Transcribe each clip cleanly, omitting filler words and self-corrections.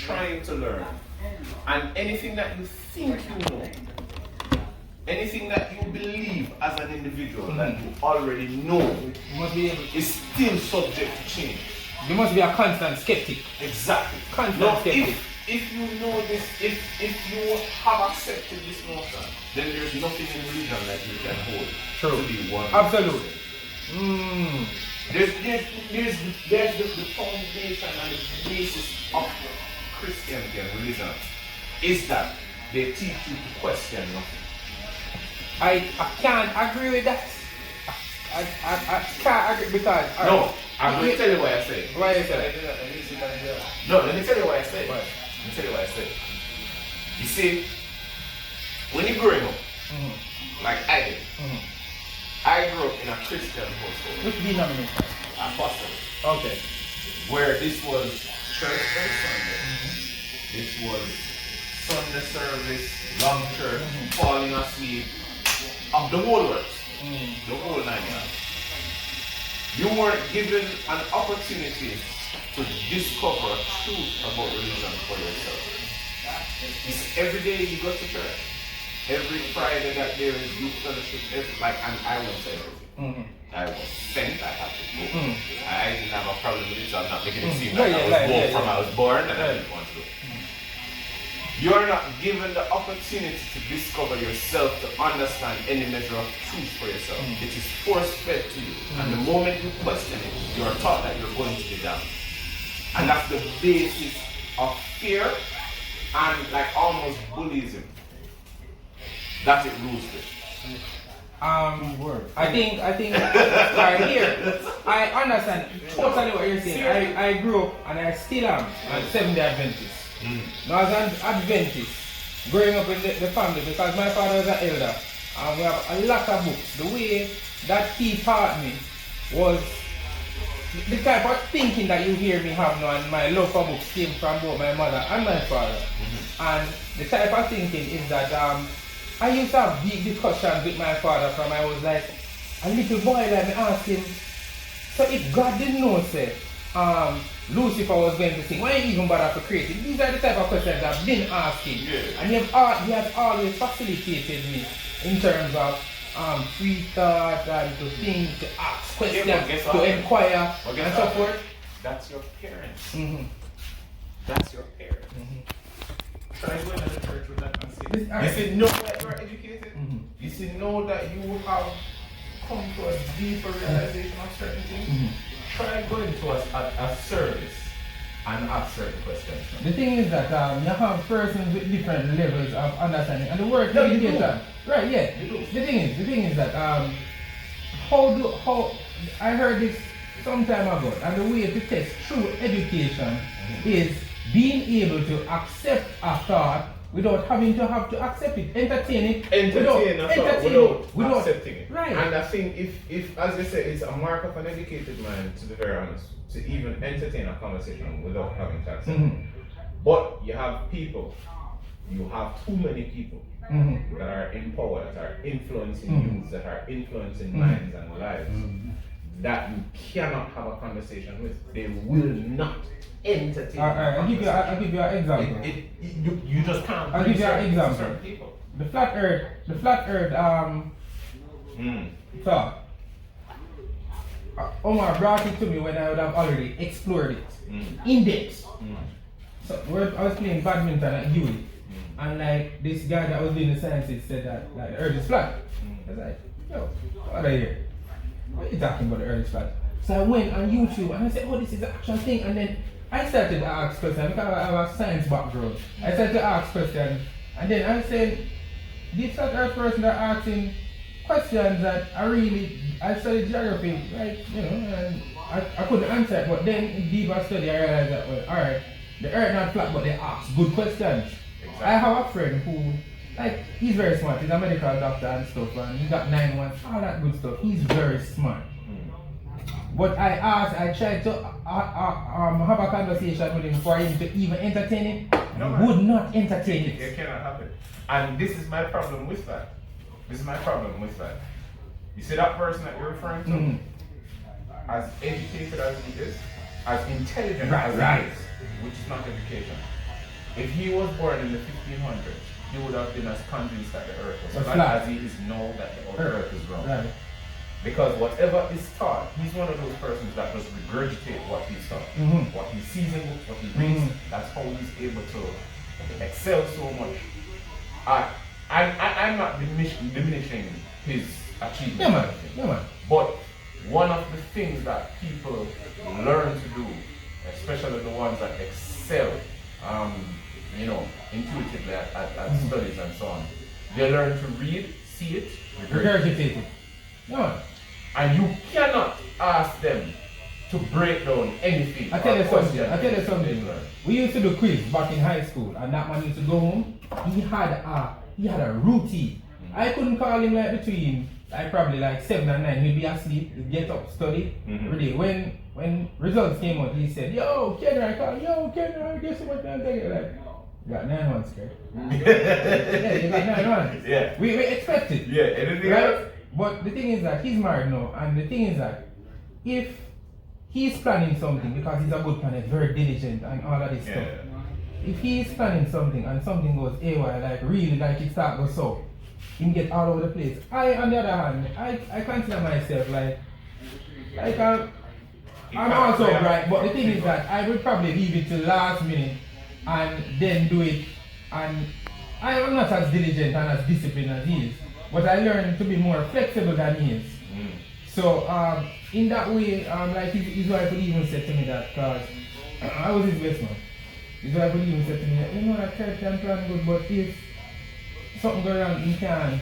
trying to learn. And anything that you think you know, anything that you believe as an individual that you already know is still subject to change. You must be a constant skeptic. Exactly. Constant skeptic. If you know this, if you have accepted this notion, then there's nothing in religion that you can hold to be one. Absolutely. There's the foundation and the basis of Christianity and religion is that they teach you to question nothing. I can't agree with that. I can't agree because... No, I'm going to tell you what I say. Why you say? No, let me tell you what I say. Let me tell you what I say. You see, when you're growing up, like I did, I grew up in a Christian household. Which denomination? Apostolic. Okay. Where this was church every Sunday. This was Sunday service, long church, falling asleep, of the whole works, the whole 9 yards. You weren't given an opportunity to discover truth about religion for yourself. It's every day you go to church. Every Friday that there is youth fellowship, and I won't say everything. I was sent, I had to go. I didn't have a problem with it, so I'm not making it seem like I was born and I didn't want to. You are not given the opportunity to discover yourself, to understand any measure of truth for yourself. It is force-fed to you. And the moment you question it, you are taught that you're going to be damned. And that's the basis of fear and like almost bullyism that it rules with. I think right here, I understand totally what you're saying. I grew up and I still am a Seventh-day Adventist. Now as an Adventist, growing up in the family, because my father was an elder, and we have a lot of books. The way that he taught me was the type of thinking that you hear me have now, and my love for books came from both my mother and my father. And the type of thinking is that I used to have deep discussions with my father from I was like a little boy, like me ask him, so if God didn't know, say, Lucifer was going to sing, why you even bother to create it? These are the type of questions I've been asking. And he has always facilitated me in terms of free thought and to think, to ask questions, to inquire, and so forth. That's your parents. That's your parents. Try going to the church with that and say, you see, know that you are educated. You see, know that you have come to a deeper realization of certain things. Try going to a service and ask certain questions. The thing is that you have persons with different levels of understanding, and the word education. Right, yeah. You do. The thing is that how I heard this some time ago, and the way to test true education is being able to accept a thought without having to accept it, entertain it, without accepting it. Right. And I think if as you say, it's a mark of an educated mind, to be very honest, to even entertain a conversation without having to accept it. But you have too many people that are in power, that are influencing youths, that are influencing minds and lives, that you cannot have a conversation with. They will not entertain. I'll give you an example. You just can't. I'll give you an example. The flat Earth thought. Omar brought it to me when I would have already explored it in depth. So I was playing badminton at UWI, and like this guy that was doing the sciences said that like the Earth is flat. I was like, yo, what are you? What are you talking about, the Earth is flat? So I went on YouTube and I said, oh, this is the actual thing, and then I started to ask questions because I have a science background. I started to ask questions, and then I said, this flat Earth person that asking questions that I studied geography, like, you know, and I couldn't answer it, but then in deeper study I realized that, well, alright, the Earth not flat, but they ask good questions. Exactly. I have a friend who, like, he's very smart, he's a medical doctor and stuff, and he got 9-1, all that good stuff, he's very smart. But I tried to have a conversation with him for him to even entertain it. He would not entertain it. It cannot happen. And this is my problem with that. You see that person that you're referring to? As educated as he is, as intelligent as he is, which is not education, if he was born in the 1500s, he would have been as convinced that the earth was That's flat flat. as he is now that the earth is round. Right. Because whatever is taught, he's one of those persons that just regurgitate what he's taught. What he sees in books, what he reads, that's how he's able to excel so much. I'm not diminishing his achievement. Yeah, man. Yeah, man. But one of the things that people learn to do, especially the ones that excel, intuitively at studies and so on, they learn to read, see it, Regurgitate it. No. and you cannot ask them to break down anything. I tell you something. They learn. We used to do quiz back in high school, and that man used to go home. He had a routine. I couldn't call him like between probably like 7 and 9. He'd be asleep. He'd get up, study. Really, when results came out, he said, "Yo, Kenner," I called. "Yo, Kenner, guess what I'm taking?" Like, you got 9 months, okay? Yeah, you got 9 months. Yeah. We expected. Yeah. Anything Right? else? But the thing is that he's married now, and the thing is that if he's planning something, because he's a good planner, very diligent and all of this stuff. If he's planning something and something goes AY, like really like it start go so, he can get all over the place. On the other hand, I consider myself like I'm also bright, but the thing is that I would probably leave it till last minute and then do it, and I am not as diligent and as disciplined as he is, but I learned to be more flexible than he is. So in that way, like his wife would even say to me that, because I was his best man, his wife would even say to me that, you know, that church can plan good, but if something goes wrong, he can't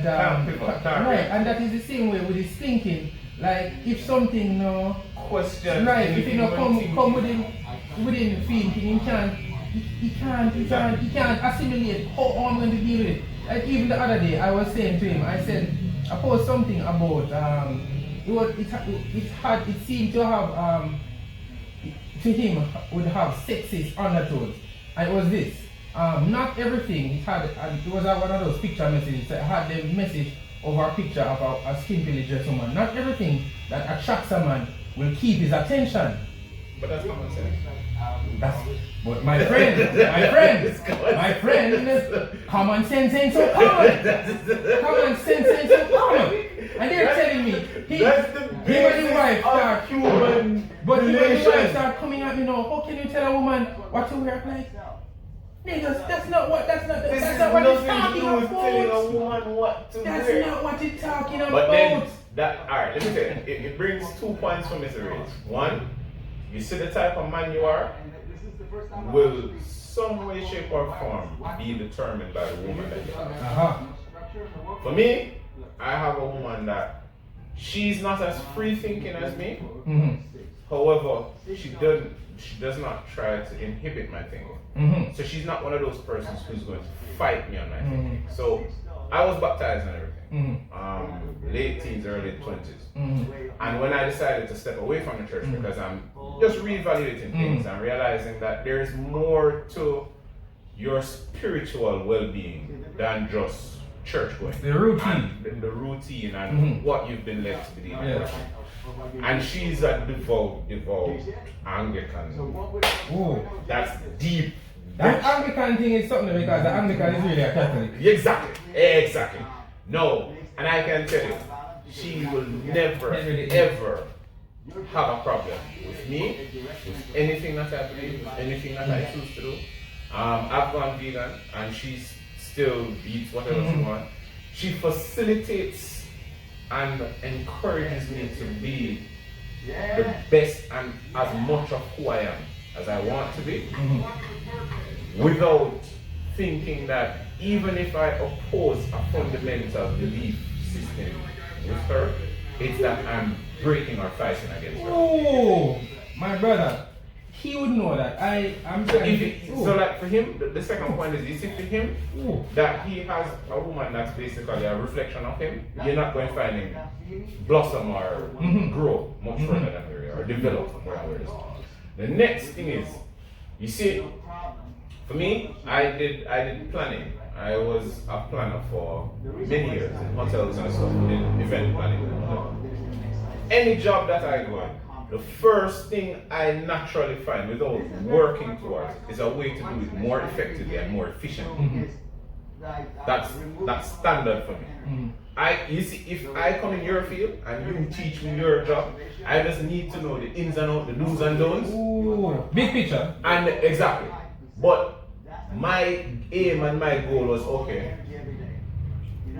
right, and that is the same way with his thinking. Like if something no question, right, if you know come within thinking, he can't assimilate how I'm going to deal with it. Like even the other day, I was saying to him, I posted something about it seemed to have to him would have sexist undertones, and it was this. Not everything it had, and it was one of those picture messages that had the message of a picture of a skimpily dressed woman. Not everything that attracts a man will keep his attention. But that's common sense. But my friend, common sense ain't so common. Common sense ain't so common. And they're telling me, him and his wife start human. But him and his wife start coming at me now. How can you tell a woman what to wear? Like, niggas, that's not what it's talking about. Telling a woman what to That's wear. not what it's talking about. But then alright, let me tell you, it brings 2 points for Mr. Rage. One, you see the type of man you are will some way, shape or form be determined by the woman that you are. For me, I have a woman that she's not as free thinking as me. However, she does not try to inhibit my thinking. So she's not one of those persons who's going to fight me on my thinking. So I was baptized and everything. Late teens, early 20s. And when I decided to step away from the church because I'm just reevaluating things and realizing that there is more to your spiritual well-being than just church going. The routine. And the routine and what you've been led to believe in. And she's a devout Anglican. Oh, that's deep. That Anglican thing is something because the Anglican is really a Catholic. Exactly. No, and I can tell you, she will never ever have a problem with me, with anything that I believe, anything that I choose to do. I've gone vegan and she still eats whatever she wants. She facilitates and encourages me to be the best and as much of who I am as I want to be, without thinking that even if I oppose a fundamental belief system with her, it's that I'm breaking or fighting against her. Oh, my brother, he would know that. I'm trying so like for him, the second point is, you see for him, that he has a woman that's basically a reflection of him, you're not going to find him blossom or grow much further than where you are, or develop more than where you are. The next thing is, you see, for me, I did planning. I was a planner for many years in hotels and stuff, in event planning. Any job that I go in, the first thing I naturally find without working towards it is a way to do it more effectively and more efficiently. That's standard for me. You see, if I come in your field and you teach me your job, I just need to know the ins and outs, the do's and don'ts. Ooh, big picture. And exactly. But my aim and my goal was, okay,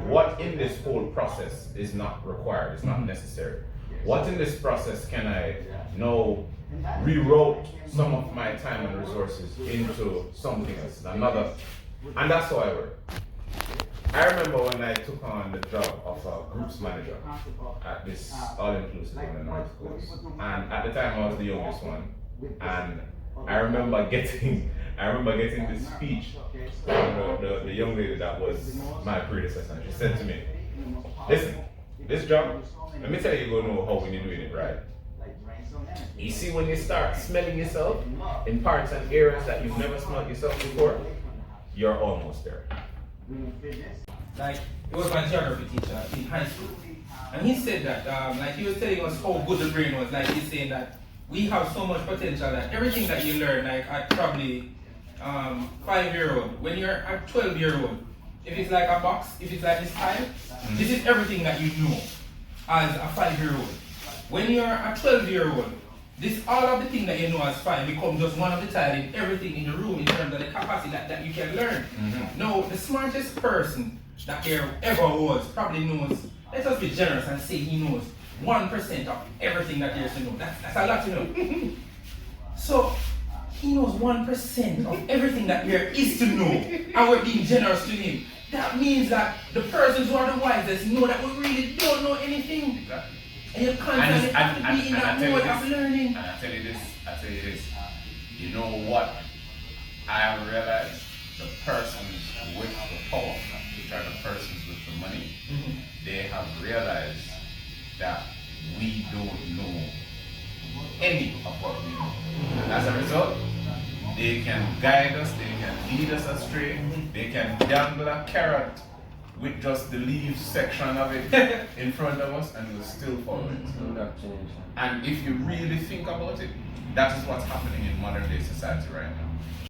what in this whole process is not required, it's not necessary. What in this process can I now reroute some of my time and resources into something else, another, and that's how I work. I remember when I took on the job of a groups manager at this all-inclusive on the North Coast, and at the time I was the youngest one, and I remember getting this speech from the young lady that was my predecessor. And she said to me, listen, this job, let me tell you, you're gonna know how when you're doing it right. You see, when you start smelling yourself in parts and areas that you've never smelled yourself before, you're almost there. Like, it was my geography teacher in high school, and he said that, like, he was telling us how good the brain was. Like, he's saying that we have so much potential that everything that you learn, like at probably 5-year-old, when you're at 12-year-old, if it's like a box, if it's like this tile, this is everything that you know as a 5-year-old. When you're a 12-year-old, this all of the things that you know as 5 become just one of the tile in everything in the room in terms of the capacity that you can learn. Now, the smartest person that there ever was probably knows, let us be generous and say he knows 1% of everything that there is to know. That's a lot to know. So, he knows 1% of everything that there is to know, and we're being generous to him. That means that the persons who are the wisest know that we really don't know anything. Exactly. And you constantly have to be in that mode of learning. And I tell you this, you know what I have realized? The persons with the power, which are the persons with the money, they have realized that we don't know any of what we know. And as a result, they can guide us, they can lead us astray, they can dangle a carrot with just the leaves section of it in front of us, and we'll still follow it. And if you really think about it, that is what's happening in modern day society right now.